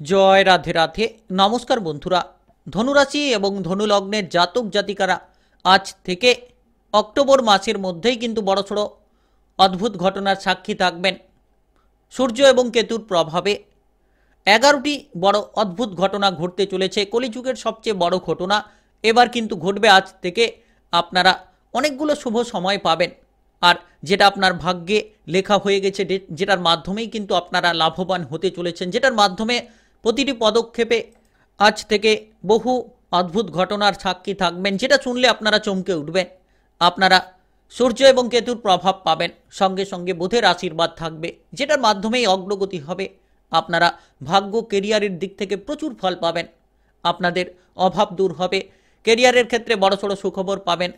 জয় রাধে রাধে। নমস্কার বন্ধুরা, ধনুরাশি এবং ধনুলগ্নের জাতক জাতিকারা আজ থেকে অক্টোবর মাসের মধ্যেই কিন্তু বড়সড় অদ্ভুত ঘটনার সাক্ষী থাকবেন। সূর্য এবং কেতুর প্রভাবে 11টি বড় অদ্ভুত ঘটনা ঘটতে চলেছে। কলিযুগের সবচেয়ে বড় ঘটনা এবার কিন্তু ঘটবে। আজ থেকে আপনারা অনেকগুলো শুভ সময় পাবেন, আর যেটা আপনার ভাগ্যে লেখা হয়ে গেছে, যেটার মাধ্যমেই কিন্তু আপনারা লাভবান হতে চলেছেন, যেটার মাধ্যমে প্রতিটি পদক্ষেপে আজ থেকে বহু অদ্ভুত ঘটনার সাক্ষী থাকবেন, যেটা শুনলে আপনারা চমকে উঠবেন। আপনারা সূর্য এবং কেতুর প্রভাব পাবেন, সঙ্গে সঙ্গে বুধের আশীর্বাদ থাকবে, যেটার মাধ্যমেই অগ্রগতি হবে। আপনারা ভাগ্য কেরিয়ারের দিক থেকে প্রচুর ফল পাবেন, আপনাদের অভাব দূর হবে। কেরিয়ারের ক্ষেত্রে বড়সড় সুখবর পাবেন।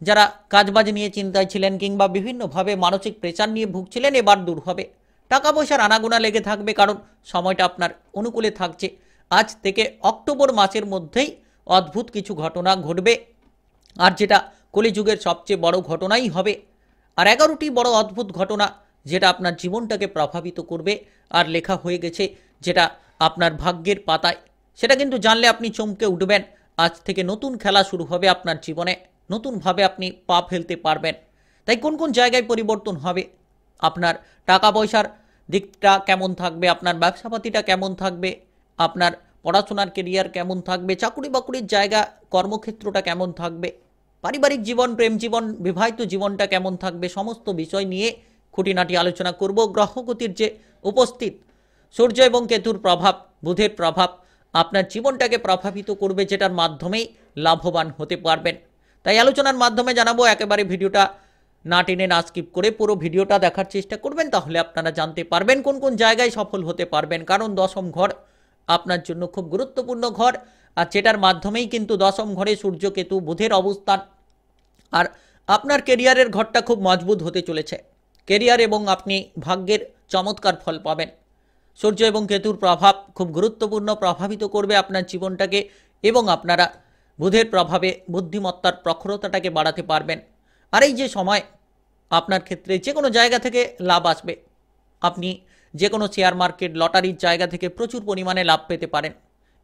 যারা কাজবাজ নিয়ে চিন্তায় ছিলেন কিংবা বিভিন্নভাবে মানসিক প্রেশার নিয়ে ভুগছিলেন, এবার দূর হবে। টাকা পয়সার আনাগোনা লেগে থাকবে, কারণ সময়টা আপনার অনুকূলে থাকছে। আজ থেকে অক্টোবর মাসের মধ্যেই অদ্ভুত কিছু ঘটনা ঘটবে, আর যেটা কলিযুগের সবচেয়ে বড় ঘটনাই হবে। আর 11টি বড় অদ্ভুত ঘটনা যেটা আপনার জীবনটাকে প্রভাবিত করবে, আর লেখা হয়ে গেছে যেটা আপনার ভাগ্যের পাতায়, সেটা কিন্তু জানলে আপনি চমকে উঠবেন। আজ থেকে নতুন খেলা শুরু হবে আপনার জীবনে, নতুনভাবে আপনি পা ফেলতে পারবেন। তাই কোন কোন জায়গায় পরিবর্তন হবে, আপনার টাকা পয়সার দিকটা কেমন থাকবে, আপনার ব্যবসাপাতিটা কেমন থাকবে, আপনার পড়াশোনার কেরিয়ার কেমন থাকবে, চাকুরি বাকুরির জায়গা কর্মক্ষেত্রটা কেমন থাকবে, পারিবারিক জীবন, প্রেম জীবন, বিবাহিত জীবনটা কেমন থাকবে, সমস্ত বিষয় নিয়ে খুঁটিনাটি আলোচনা করব। গ্রহগতির যে উপস্থিত সূর্য এবং কেতুর প্রভাব, বুধের প্রভাব আপনার জীবনটাকে প্রভাবিত করবে, যেটার মাধ্যমেই লাভবান হতে পারবেন। তাই আলোচনার মাধ্যমে জানাবো, একেবারে ভিডিওটা না টেনে না স্কিপ করে পুরো ভিডিওটা দেখার চেষ্টা করবেন, তাহলে আপনারা জানতে পারবেন কোন কোন জায়গায় সফল হতে পারবেন। কারণ দশম ঘর আপনার জন্য খুব গুরুত্বপূর্ণ ঘর, আর যেটার মাধ্যমেই কিন্তু দশম ঘরে সূর্য কেতু বুধের অবস্থান। আর আপনার কেরিয়ারের ঘরটা খুব মজবুত হতে চলেছে। কেরিয়ার এবং আপনি ভাগ্যের চমৎকার ফল পাবেন। সূর্য এবং কেতুর প্রভাব খুব গুরুত্বপূর্ণ, প্রভাবিত করবে আপনার জীবনটাকে, এবং আপনারা বুধের প্রভাবে বুদ্ধিমত্তার প্রখরতাটাকে বাড়াতে পারবেন। আর এই যে সময় আপনার ক্ষেত্রে যে কোনো জায়গা থেকে লাভ আসবে, আপনি যে কোনো শেয়ার মার্কেট, লটারির জায়গা থেকে প্রচুর পরিমাণে লাভ পেতে পারেন।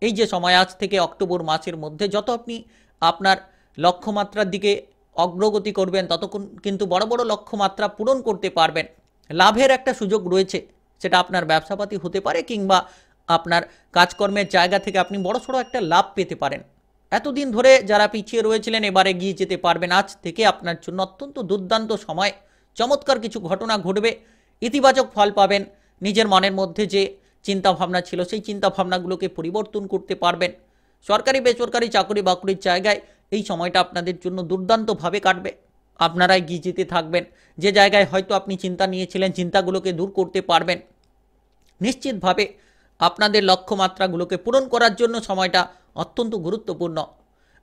এই যে সময় আজ থেকে অক্টোবর মাসের মধ্যে যত আপনি আপনার লক্ষ্যমাত্রার দিকে অগ্রগতি করবেন, ততক্ষণ কিন্তু বড় বড় লক্ষ্যমাত্রা পূরণ করতে পারবেন। লাভের একটা সুযোগ রয়েছে, সেটা আপনার ব্যবসাপাতি হতে পারে কিংবা আপনার কাজকর্মের জায়গা থেকে আপনি বড়সড় একটা লাভ পেতে পারেন। এতদিন ধরে যারা পিছিয়ে রয়েছিলেন, এবার এগিয়ে যেতে পারবেন। আজ থেকে আপনার জন্য অত্যন্ত দুর্দান্ত সময়, চমৎকার কিছু ঘটনা ঘটবে, ইতিবাচক ফল পাবেন। নিজের মনের মধ্যে যে চিন্তাভাবনা ছিল, সেই চিন্তাভাবনাগুলোকে পরিবর্তন করতে পারবেন। সরকারি বেসরকারি চাকরি বাকরির জায়গায় এই সময়টা আপনাদের জন্য দুর্দান্তভাবে কাটবে। আপনারা এগিয়ে যেতে থাকবেন। যে জায়গায় হয়তো আপনি চিন্তা নিয়েছিলেন, চিন্তাগুলোকে দূর করতে পারবেন। নিশ্চিতভাবে আপনাদের লক্ষ্যমাত্রাগুলোকে পূরণ করার জন্য সময়টা অত্যন্ত গুরুত্বপূর্ণ।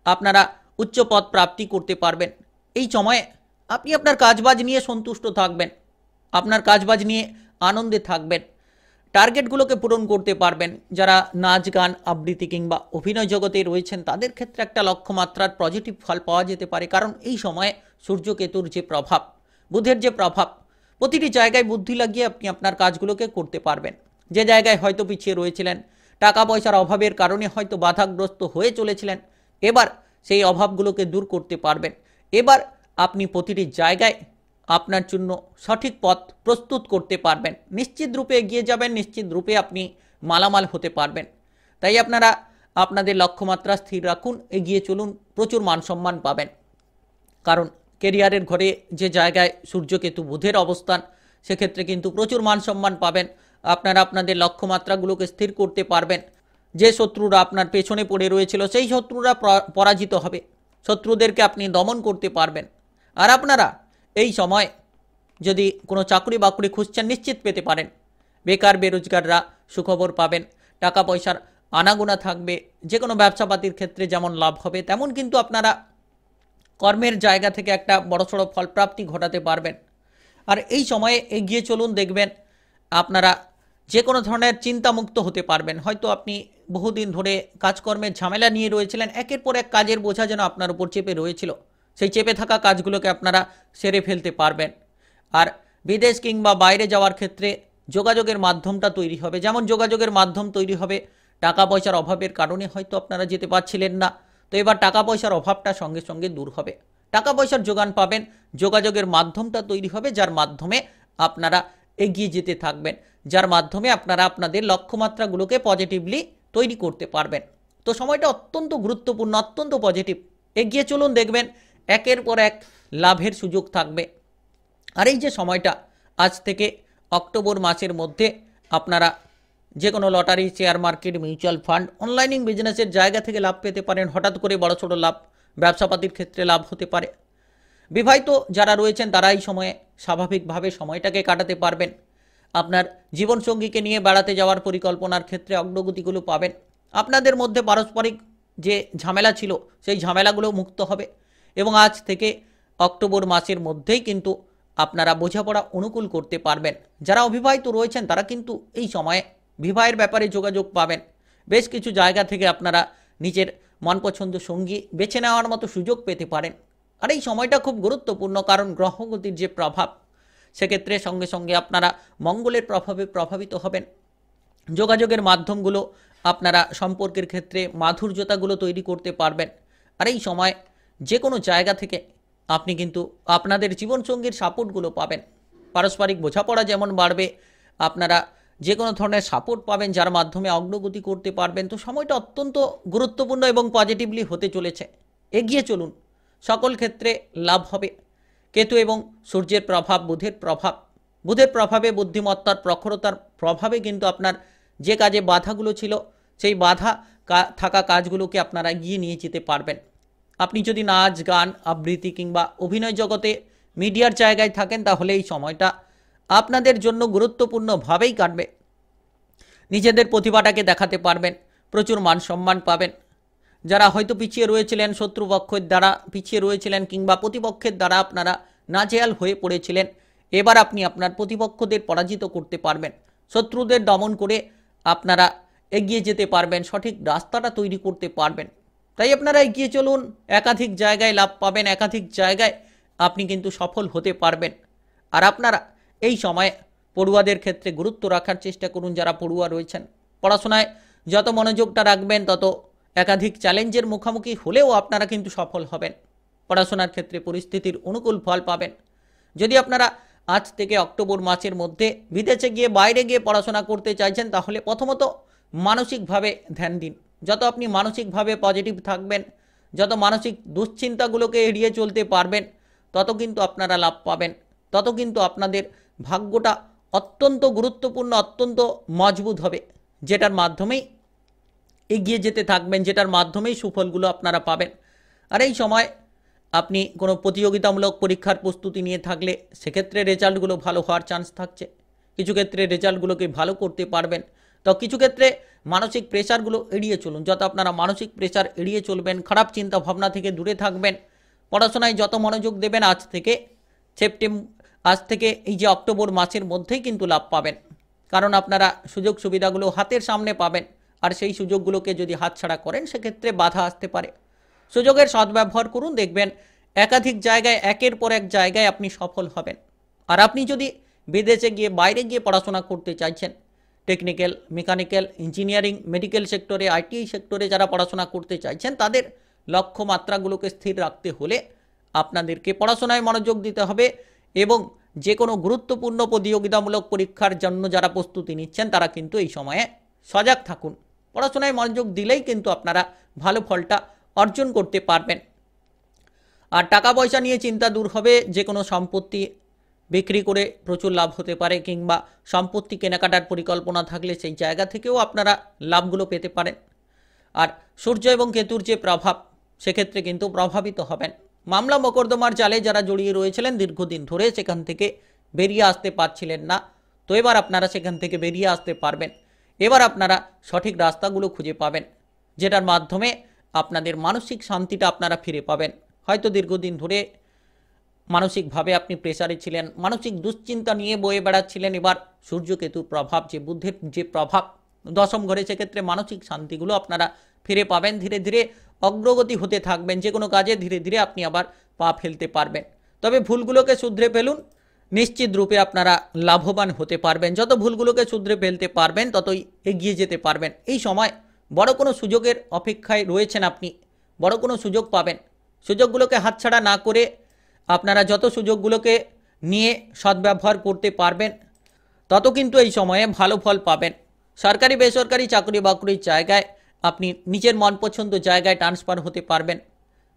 আপনারা উচ্চ পদ প্রাপ্তি করতে পারবেন। এই সময়ে আপনি আপনার কাজবাজ নিয়ে সন্তুষ্ট থাকবেন, আপনার কাজবাজ নিয়ে আনন্দে থাকবেন, টার্গেটগুলোকে পূরণ করতে পারবেন। যারা নাচ গান আবৃত্তি কিংবা অভিনয় জগতে রয়েছেন, তাদের ক্ষেত্রে একটা লক্ষ্যমাত্রার পজিটিভ ফল পাওয়া যেতে পারে। কারণ এই সময়ে সূর্য কেতুর যে প্রভাব, বুধের যে প্রভাব, প্রতিটি জায়গায় বুদ্ধি লাগিয়ে আপনি আপনার কাজগুলোকে করতে পারবেন। যে জায়গায় হয়তো পিছিয়ে রয়েছিলেন, টাকা পয়সার অভাবের কারণে হয়তো বাধাগ্রস্ত হয়ে চলেছিলেন, এবার সেই অভাবগুলোকে দূর করতে পারবেন। এবার আপনি প্রতিটি জায়গায় আপনার জন্য সঠিক পথ প্রস্তুত করতে পারবেন। নিশ্চিত রূপে এগিয়ে যাবেন, নিশ্চিত রূপে আপনি মালামাল হতে পারবেন। তাই আপনারা আপনাদের লক্ষ্যমাত্রা স্থির রাখুন, এগিয়ে চলুন, প্রচুর মান সম্মান পাবেন। কারণ কেরিয়ারের ঘরে যে জায়গায় সূর্যকেতু বুধের অবস্থান, সেক্ষেত্রে কিন্তু প্রচুর মান সম্মান পাবেন। আপনারা আপনাদের লক্ষ্যমাত্রাগুলোকে স্থির করতে পারবেন। যে শত্রুরা আপনার পেছনে পড়ে রয়েছিল, সেই শত্রুরা পরাজিত হবে। শত্রুদেরকে আপনি দমন করতে পারবেন। আর আপনারা এই সময় যদি কোনো চাকরি বাকরি খুঁজছেন, নিশ্চিত পেতে পারেন। বেকার বেরোজগাররা সুখবর পাবেন, টাকা পয়সার আনাগোনা থাকবে। যে কোনো ব্যবসাপাতির ক্ষেত্রে যেমন লাভ হবে, তেমন কিন্তু আপনারা কর্মের জায়গা থেকে একটা বড়সড় ফলপ্রাপ্তি ঘটাতে পারবেন। আর এই সময়ে এগিয়ে চলুন, দেখবেন আপনারা যে কোনো ধরনের চিন্তামুক্ত হতে পারবেন। হয়তো আপনি বহুদিন ধরে কাজকর্মের ঝামেলা নিয়ে রয়েছিলেন, একের পর এক কাজের বোঝা যেন আপনার উপর চেপে রয়েছিল, সেই চেপে থাকা কাজগুলোকে আপনারা সেরে ফেলতে পারবেন। আর বিদেশ কিংবা বাইরে যাওয়ার ক্ষেত্রে যোগাযোগের মাধ্যমটা তৈরি হবে। যেমন যোগাযোগের মাধ্যম তৈরি হবে, টাকা পয়সার অভাবের কারণে হয়তো আপনারা যেতে পারছিলেন না, তো এবার টাকা পয়সার অভাবটা সঙ্গে সঙ্গে দূর হবে। টাকা পয়সার যোগান পাবেন, যোগাযোগের মাধ্যমটা তৈরি হবে, যার মাধ্যমে আপনারা এগিয়ে যেতে থাকবেন, যার মাধ্যমে আপনারা আপনাদের লক্ষ্যমাত্রাগুলোকে পজিটিভলি তৈরি করতে পারবেন। তো সময়টা অত্যন্ত গুরুত্বপূর্ণ, অত্যন্ত পজিটিভ। এগিয়ে চলুন, দেখবেন একের পর এক লাভের সুযোগ থাকবে। আর এই যে সময়টা আজ থেকে অক্টোবর মাসের মধ্যে আপনারা যে কোনো lottery, share market, mutual fund, অনলাইনিং বিজনেসের জায়গা থেকে লাভ পেতে পারেন। হঠাৎ করে বড় ছোটো লাভ, ব্যবসাপাতির ক্ষেত্রে লাভ হতে পারে। বিবাহিত যারা রয়েছেন তারা এই সময়ে স্বাভাবিকভাবে সময়টাকে কাটাতে পারবেন। আপনার জীবনসঙ্গীকে নিয়ে বেড়াতে যাওয়ার পরিকল্পনার ক্ষেত্রে অগ্রগতিগুলো পাবেন। আপনাদের মধ্যে পারস্পরিক যে ঝামেলা ছিল সেই ঝামেলাগুলো মুক্ত হবে এবং আজ থেকে অক্টোবর মাসের মধ্যেই কিন্তু আপনারা বোঝাপড়া অনুকূল করতে পারবেন। যারা অবিবাহিত রয়েছেন তারা কিন্তু এই সময়ে বিবাহের ব্যাপারে যোগাযোগ পাবেন। বেশ কিছু জায়গা থেকে আপনারা নিজের মনপছন্দ সঙ্গী বেছে নেওয়ার মতো সুযোগ পেতে পারেন। আর এই সময়টা খুব গুরুত্বপূর্ণ, কারণ গ্রহগতির যে প্রভাব, সেক্ষেত্রে সঙ্গে সঙ্গে আপনারা মঙ্গলের প্রভাবে প্রভাবিত হবেন। যোগাযোগের মাধ্যমগুলো আপনারা সম্পর্কের ক্ষেত্রে মাধুর্যতাগুলো তৈরি করতে পারবেন। আর এই সময় যে কোনো জায়গা থেকে আপনি কিন্তু আপনাদের জীবনসঙ্গীর সাপোর্টগুলো পাবেন। পারস্পরিক বোঝাপড়া যেমন বাড়বে, আপনারা যে কোনো ধরনের সাপোর্ট পাবেন, যার মাধ্যমে অগ্রগতি করতে পারবেন। তো সময়টা অত্যন্ত গুরুত্বপূর্ণ এবং পজিটিভলি হতে চলেছে। এগিয়ে চলুন, সকল ক্ষেত্রে লাভ হবে। কেতু এবং সূর্যের প্রভাব, বুধের প্রভাবে, বুদ্ধিমত্তার প্রখরতার প্রভাবে কিন্তু আপনার যে কাজে বাধাগুলো ছিল সেই বাধা থাকা কাজগুলোকে আপনারা এগিয়ে নিয়ে যেতে পারবেন। আপনি যদি নাচ, গান, আবৃত্তি কিংবা অভিনয় জগতে মিডিয়ার জায়গায় থাকেন তাহলে এই সময়টা আপনাদের জন্য গুরুত্বপূর্ণভাবেই কাটবে। নিজেদের প্রতিভাটাকে দেখাতে পারবেন, প্রচুর মান সম্মান পাবেন। যারা হয়তো পিছিয়ে রয়েছিলেন, শত্রুপক্ষের দ্বারা পিছিয়ে রয়েছিলেন কিংবা প্রতিপক্ষের দ্বারা আপনারা নাজেহাল হয়ে পড়েছিলেন, এবার আপনি আপনার প্রতিপক্ষদের পরাজিত করতে পারবেন। শত্রুদের দমন করে আপনারা এগিয়ে যেতে পারবেন, সঠিক রাস্তাটা তৈরি করতে পারবেন। তাই আপনারা এগিয়ে চলুন, একাধিক জায়গায় লাভ পাবেন, একাধিক জায়গায় আপনি কিন্তু সফল হতে পারবেন। আর আপনারা এই সময়ে পড়ুয়াদের ক্ষেত্রে গুরুত্ব রাখার চেষ্টা করুন। যারা পড়ুয়া রয়েছেন, পড়াশোনায় যত মনোযোগটা রাখবেন তত একাধিক চ্যালেঞ্জের মুখোমুখি হলেও আপনারা কিন্তু সফল হবেন। পড়াশোনার ক্ষেত্রে পরিস্থিতির অনুকূল ফল পাবেন। যদি আপনারা আজ থেকে অক্টোবর মাসের মধ্যে বিদেশে গিয়ে, বাইরে গিয়ে পড়াশোনা করতে চাইছেন, তাহলে প্রথমত মানসিকভাবে ধ্যান দিন। যত আপনি মানসিকভাবে পজিটিভ থাকবেন, যত মানসিক দুশ্চিন্তাগুলোকে এড়িয়ে চলতে পারবেন, তত কিন্তু আপনারা লাভ পাবেন, তত কিন্তু আপনাদের ভাগ্যটা অত্যন্ত গুরুত্বপূর্ণ, অত্যন্ত মজবুত হবে, যেটার মাধ্যমেই এগিয়ে যেতে থাকবেন, যেটার মাধ্যমেই সুফলগুলো আপনারা পাবেন। আর এই সময় আপনি কোনো প্রতিযোগিতামূলক পরীক্ষার প্রস্তুতি নিয়ে থাকলে সেক্ষেত্রে রেজাল্টগুলো ভালো হওয়ার চান্স থাকছে। কিছু ক্ষেত্রে রেজাল্টগুলোকে ভালো করতে পারবেন। তো কিছু ক্ষেত্রে মানসিক প্রেশারগুলো এড়িয়ে চলুন। যত আপনারা মানসিক প্রেশার এড়িয়ে চলবেন, খারাপ চিন্তা ভাবনা থেকে দূরে থাকবেন, পড়াশোনায় যত মনোযোগ দেবেন, আজ থেকে এই যে অক্টোবর মাসের মধ্যেই কিন্তু লাভ পাবেন। কারণ আপনারা সুযোগ সুবিধাগুলো হাতের সামনে পাবেন, আর সেই সুযোগগুলোকে যদি হাতছাড়া করেন সেক্ষেত্রে বাধা আসতে পারে। সুযোগের সদ্ব্যবহার করুন, দেখবেন একাধিক জায়গায়, একের পর এক জায়গায় আপনি সফল হবেন। আর আপনি যদি বিদেশে গিয়ে, বাইরে গিয়ে পড়াশোনা করতে চাইছেন, টেকনিক্যাল, মেকানিক্যাল, ইঞ্জিনিয়ারিং, মেডিকেল সেক্টরে, আইটি সেক্টরে যারা পড়াশোনা করতে চাইছেন, তাদের লক্ষ্যমাত্রাগুলোকে স্থির রাখতে হলে আপনাদেরকে পড়াশোনায় মনোযোগ দিতে হবে এবং যে কোনো গুরুত্বপূর্ণ প্রতিযোগিতামূলক পরীক্ষার জন্য যারা প্রস্তুতি নিচ্ছেন তারা কিন্তু এই সময়ে সজাগ থাকুন। পড়াশোনায় মনোযোগ দিলেই কিন্তু আপনারা ভালো ফলটা অর্জন করতে পারবেন। আর টাকা পয়সা নিয়ে চিন্তা দূর হবে। যে কোনো সম্পত্তি বিক্রি করে প্রচুর লাভ হতে পারে, কিংবা সম্পত্তি কেনাকাটার পরিকল্পনা থাকলে সেই জায়গা থেকেও আপনারা লাভগুলো পেতে পারেন। আর সূর্য এবং কেতুর যে প্রভাব, সেক্ষেত্রে কিন্তু প্রভাবিত হবেন। মামলা মোকদ্দমার জালে যারা জড়িয়ে রয়েছিলেন দীর্ঘদিন ধরে, সেখান থেকে বেরিয়ে আসতে পারছিলেন না, তো এবার আপনারা সেখান থেকে বেরিয়ে আসতে পারবেন। এবার আপনারা সঠিক রাস্তাগুলো খুঁজে পাবেন, যেটার মাধ্যমে আপনাদের মানসিক শান্তিটা আপনারা ফিরে পাবেন। হয়তো দীর্ঘদিন ধরে মানসিকভাবে আপনি প্রেসারে ছিলেন, মানসিক দুশ্চিন্তা নিয়ে বয়ে বেড়াচ্ছিলেন। এবার সূর্য কেতুর প্রভাব, যে বুদ্ধের যে প্রভাব দশম ঘরে, সেক্ষেত্রে মানসিক শান্তিগুলো আপনারা ফিরে পাবেন। ধীরে ধীরে অগ্রগতি হতে থাকবেন, যে কোনো কাজে ধীরে ধীরে আপনি আবার পা ফেলতে পারবেন। তবে ভুলগুলোকে শুধরে ফেলুন, নিশ্চিত রূপে আপনারা লাভবান হতে পারবেন। যত ভুলগুলোকে শুধরে ফেলতে পারবেন ততই এগিয়ে যেতে পারবেন। এই সময় বড় কোনো সুযোগের অপেক্ষায় রয়েছেন, আপনি বড় কোনো সুযোগ পাবেন। সুযোগগুলোকে হাতছাড়া না করে আপনারা যত সুযোগগুলোকে নিয়ে সদ্ব্যবহার করতে পারবেন তত কিন্তু এই সময়ে ভালো ফল পাবেন। সরকারি বেসরকারি চাকরি বাকরির জায়গায় আপনি নিজের মনপছন্দ জায়গায় ট্রান্সফার হতে পারবেন,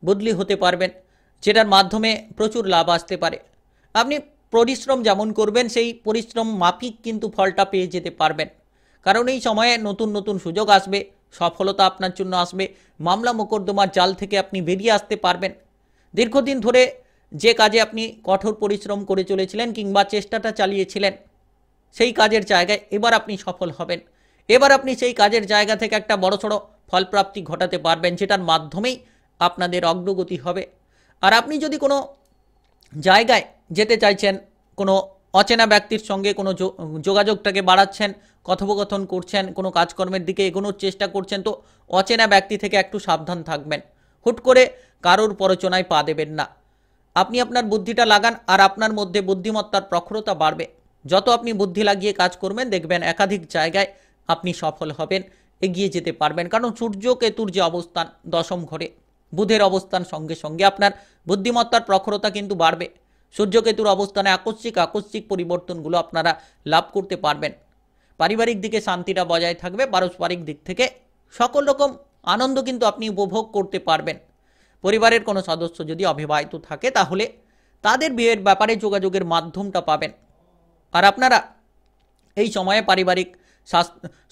বদলি হতে পারবেন, যেটার মাধ্যমে প্রচুর লাভ আসতে পারে। আপনি পরিশ্রম যেমন করবেন সেই পরিশ্রম মাফিক কিন্তু ফলটা পেয়ে যেতে পারবেন। কারণ এই সময়ে নতুন নতুন সুযোগ আসবে, সফলতা আপনার জন্য আসবে, মামলা মোকদ্দমার জাল থেকে আপনি বেরিয়ে আসতে পারবেন। দীর্ঘদিন ধরে যে কাজে আপনি কঠোর পরিশ্রম করে চলেছিলেন কিংবা চেষ্টাটা চালিয়েছিলেন, সেই কাজের জায়গায় এবার আপনি সফল হবেন। এবার আপনি সেই কাজের জায়গা থেকে একটা বড়সড় ফলপ্রাপ্তি ঘটাতে পারবেন, যেটার মাধ্যমেই আপনাদের অগ্রগতি হবে। আর আপনি যদি কোনো জায়গায় যেতে চাইছেন, কোনো অচেনা ব্যক্তির সঙ্গে কোনো যোগাযোগটাকে বাড়াচ্ছেন, কথোপকথন করছেন, কোনো কাজকর্মের দিকে এগোনোর চেষ্টা করছেন, তো অচেনা ব্যক্তি থেকে একটু সাবধান থাকবেন। হুট করে কারোর প্ররোচনায় পা দেবেন না। আপনি আপনার বুদ্ধিটা লাগান, আর আপনার মধ্যে বুদ্ধিমত্তার প্রখরতা বাড়বে। যত আপনি বুদ্ধি লাগিয়ে কাজ করবেন, দেখবেন একাধিক জায়গায় আপনি সফল হবেন, এগিয়ে যেতে পারবেন। কারণ সূর্য কেতুর যে অবস্থান দশম ঘরে, বুধের অবস্থান সঙ্গে সঙ্গে আপনার বুদ্ধিমত্তার প্রখরতা কিন্তু বাড়বে। সূর্য কেতুর অবস্থানে আকস্মিক পরিবর্তনগুলো আপনারা লাভ করতে পারবেন। পারিবারিক দিকে শান্তিটা বজায় থাকবে, পারস্পরিক দিক থেকে সকল রকম আনন্দ কিন্তু আপনি উপভোগ করতে পারবেন। পরিবারের কোনো সদস্য যদি অবিবাহিত থাকে তাহলে তাদের বিয়ের ব্যাপারে যোগাযোগের মাধ্যমটা পাবেন। আর আপনারা এই সময়ে পারিবারিক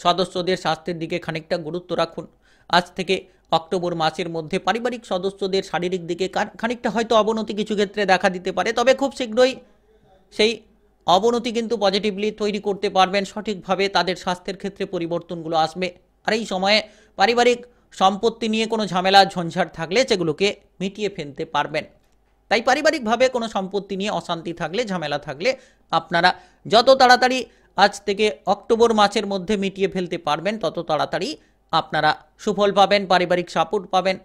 সদস্যদের স্বাস্থ্যের দিকে খানিকটা গুরুত্ব রাখুন। আজ থেকে অক্টোবর মাসের মধ্যে পারিবারিক সদস্যদের শারীরিক দিকে খানিকটা হয়তো অবনতি কিছু ক্ষেত্রে দেখা দিতে পারে, তবে খুব শীঘ্রই সেই অবনতি কিন্তু পজিটিভলি তৈরি করতে পারবেন। সঠিকভাবে তাদের স্বাস্থ্যের ক্ষেত্রে পরিবর্তনগুলো আসবে। আর এই সময়ে পারিবারিক সম্পত্তি নিয়ে কোনো ঝামেলা ঝঞ্ঝাট থাকলে সেগুলোকে মিটিয়ে ফেলতে পারবেন। তাই পারিবারিকভাবে কোনো সম্পত্তি নিয়ে অশান্তি থাকলে, ঝামেলা থাকলে আপনারা যত তাড়াতাড়ি আজ থেকে অক্টোবর মাসের মধ্যে মিটিয়ে ফেলতে পারবেন, তত তাড়াতাড়ি আপনারা সুফল পাবেন, পারিবারিক সাপোর্ট পাবেন,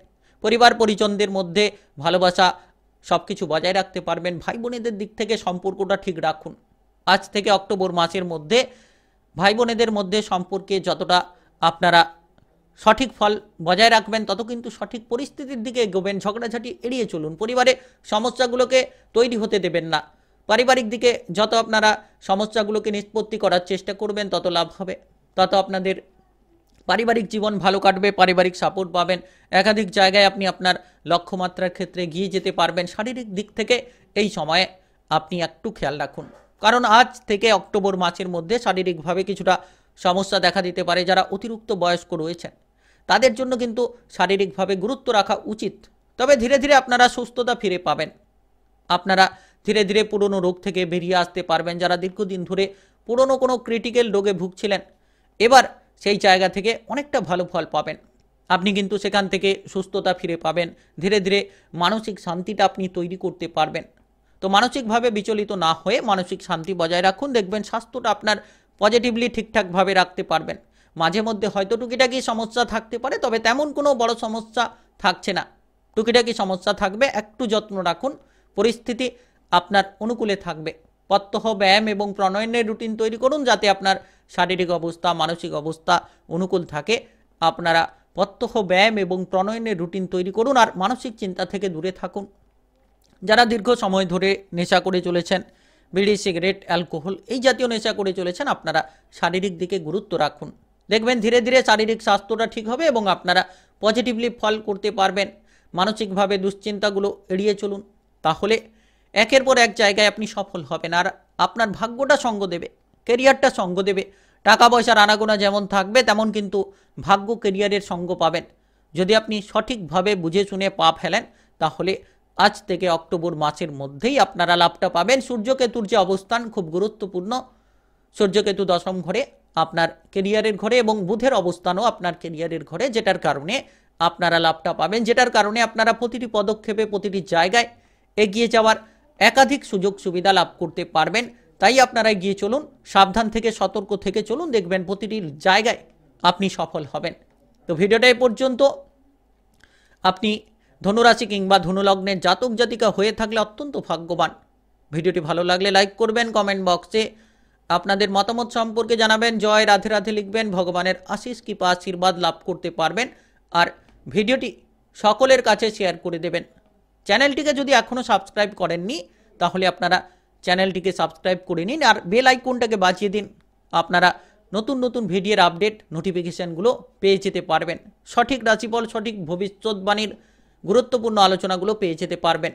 পরিবার পরিজনদের মধ্যে ভালোবাসা সব কিছু বজায় রাখতে পারবেন। ভাই বোনেদের দিক থেকে সম্পর্কটা ঠিক রাখুন। আজ থেকে অক্টোবর মাসের মধ্যে ভাই বোনেদের মধ্যে সম্পর্কে যতটা আপনারা সঠিক ফল বজায় রাখবেন, তত কিন্তু সঠিক পরিস্থিতির দিকে এগোবেন। ঝগড়াঝাটি এড়িয়ে চলুন, পরিবারে সমস্যাগুলোকে তৈরি হতে দেবেন না। পারিবারিক দিকে যত আপনারা সমস্যাগুলোকে নিষ্পত্তি করার চেষ্টা করবেন, তত লাভ হবে, তত আপনাদের পারিবারিক জীবন ভালো কাটবে, পারিবারিক সাপোর্ট পাবেন। একাধিক জায়গায় আপনি আপনার লক্ষ্যমাত্রার ক্ষেত্রে গিয়ে যেতে পারবেন। শারীরিক দিক থেকে এই সময়ে আপনি একটু খেয়াল রাখুন, কারণ আজ থেকে অক্টোবর মাসের মধ্যে শারীরিকভাবে কিছুটা সমস্যা দেখা দিতে পারে। যারা অতিরিক্ত বয়স্ক রয়েছেন তাদের জন্য কিন্তু শারীরিকভাবে গুরুত্ব রাখা উচিত। তবে ধীরে ধীরে আপনারা সুস্থতা ফিরে পাবেন, আপনারা ধীরে ধীরে পুরনো রোগ থেকে বেরিয়ে আসতে পারবেন। যারা দীর্ঘদিন ধরে পুরনো কোনো ক্রিটিক্যাল রোগে ভুগছিলেন, এবার সেই জায়গা থেকে অনেকটা ভালো ফল পাবেন। আপনি কিন্তু সেখান থেকে সুস্থতা ফিরে পাবেন। ধীরে ধীরে মানসিক শান্তিটা আপনি তৈরি করতে পারবেন। তো মানসিকভাবে বিচলিত না হয়ে মানসিক শান্তি বজায় রাখুন, দেখবেন স্বাস্থ্যটা আপনার পজিটিভলি ঠিকঠাকভাবে রাখতে পারবেন। মাঝে মধ্যে হয়তো টুকিটাকি সমস্যা থাকতে পারে, তবে তেমন কোনো বড় সমস্যা থাকছে না। টুকিটাকি সমস্যা থাকবে, একটু যত্ন রাখুন, পরিস্থিতি আপনার অনুকূলে থাকবে। প্রত্যহ ব্যায়াম এবং প্রণয়নের রুটিন তৈরি করুন, যাতে আপনার শারীরিক অবস্থা, মানসিক অবস্থা অনুকূল থাকে। আপনারা প্রত্যহ ব্যায়াম এবং প্রণয়নের রুটিন তৈরি করুন, আর মানসিক চিন্তা থেকে দূরে থাকুন। যারা দীর্ঘ সময় ধরে নেশা করে চলেছেন, বিড়ি, সিগারেট, অ্যালকোহল এই জাতীয় নেশা করে চলেছেন, আপনারা শারীরিক দিকে গুরুত্ব রাখুন। দেখবেন ধীরে ধীরে শারীরিক স্বাস্থ্যটা ঠিক হবে এবং আপনারা পজিটিভলি ফল করতে পারবেন। মানসিকভাবে দুশ্চিন্তাগুলো এড়িয়ে চলুন, তাহলে একের পর এক জায়গায় আপনি সফল হবেন। আর আপনার ভাগ্যটা সঙ্গ দেবে, কেরিয়ারটা সঙ্গ দেবে। টাকা পয়সার আনাগোনা যেমন থাকবে, তেমন কিন্তু ভাগ্য কেরিয়ারের সঙ্গ পাবেন। যদি আপনি সঠিকভাবে বুঝে শুনে পা ফেলেন, তাহলে আজ থেকে অক্টোবর মাসের মধ্যেই আপনারা লাভটা পাবেন। সূর্যকেতুর যে অবস্থান খুব গুরুত্বপূর্ণ। সূর্যকেতু দশম ঘরে, আপনার কেরিয়ারের ঘরে, এবং বুধের অবস্থানও আপনার কেরিয়ারের ঘরে, যেটার কারণে আপনারা লাভটা পাবেন, যেটার কারণে আপনারা প্রতিটি পদক্ষেপে, প্রতিটি জায়গায় এগিয়ে যাওয়ার একাধিক সুযোগ সুবিধা লাভ করতে পারবেন। তাই আপনারা এগিয়ে চলুন, সাবধান থেকে, সতর্ক থেকে চলুন, দেখবেন প্রতিটি জায়গায় আপনি সফল হবেন। তো ভিডিওটা এ পর্যন্ত। আপনি ধনুরাশি কিংবা ধনুলগ্নের জাতক জাতিকা হয়ে থাকলে অত্যন্ত ভাগ্যবান। ভিডিওটি ভালো লাগলে লাইক করবেন, কমেন্ট বক্সে আপনাদের মতামত সম্পর্কে জানাবেন। জয় রাধে রাধে লিখবেন। ভগবানের আশিস কৃপা আশীর্বাদ লাভ করতে পারবেন। আর ভিডিওটি সকলের কাছে শেয়ার করে দেবেন। চ্যানেলটিকে যদি এখনও সাবস্ক্রাইব করেননি তাহলে আপনারা চ্যানেলটিকে সাবস্ক্রাইব করে নিন আর বেল আইকনটাকে বাজিয়ে দিন। আপনারা নতুন নতুন ভিডিওর আপডেট নোটিফিকেশানগুলো পেয়ে যেতে পারবেন। সঠিক রাশিফল, সঠিক ভবিষ্যৎবাণীর গুরুত্বপূর্ণ আলোচনাগুলো পেয়ে যেতে পারবেন।